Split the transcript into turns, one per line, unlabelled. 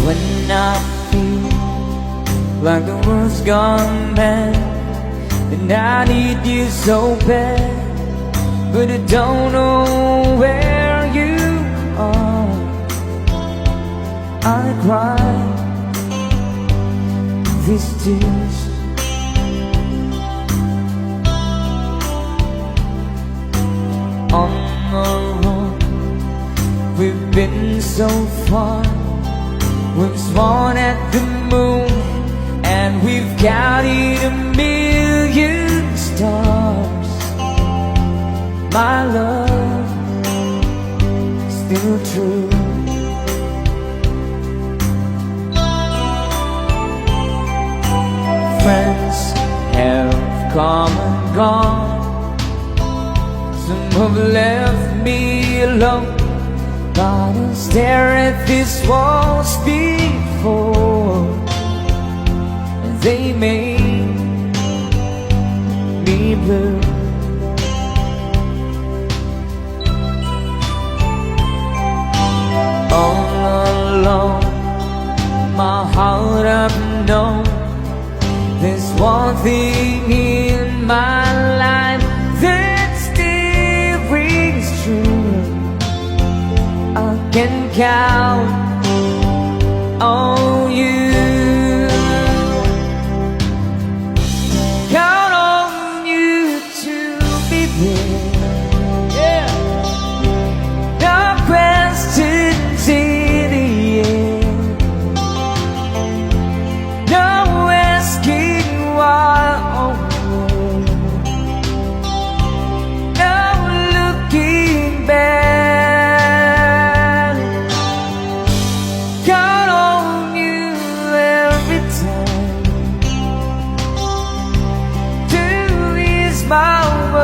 When I feel like the world's gone mad and I need you so bad, but I don't know where you are, I cry these tears. On our own, we've been so far. We've sworn at the moon and we've counted 1,000,000 stars. My love, still true. Friends have come and gone. Some have left me alone, but I stare at these walls before, and they make me blue. All alone, my heart I've known there's one thing in my life that still rings true. I can count on you. Count on you to be there. Yeah. No questions in the end. No asking why. No looking back. Count on you every time to ease my world.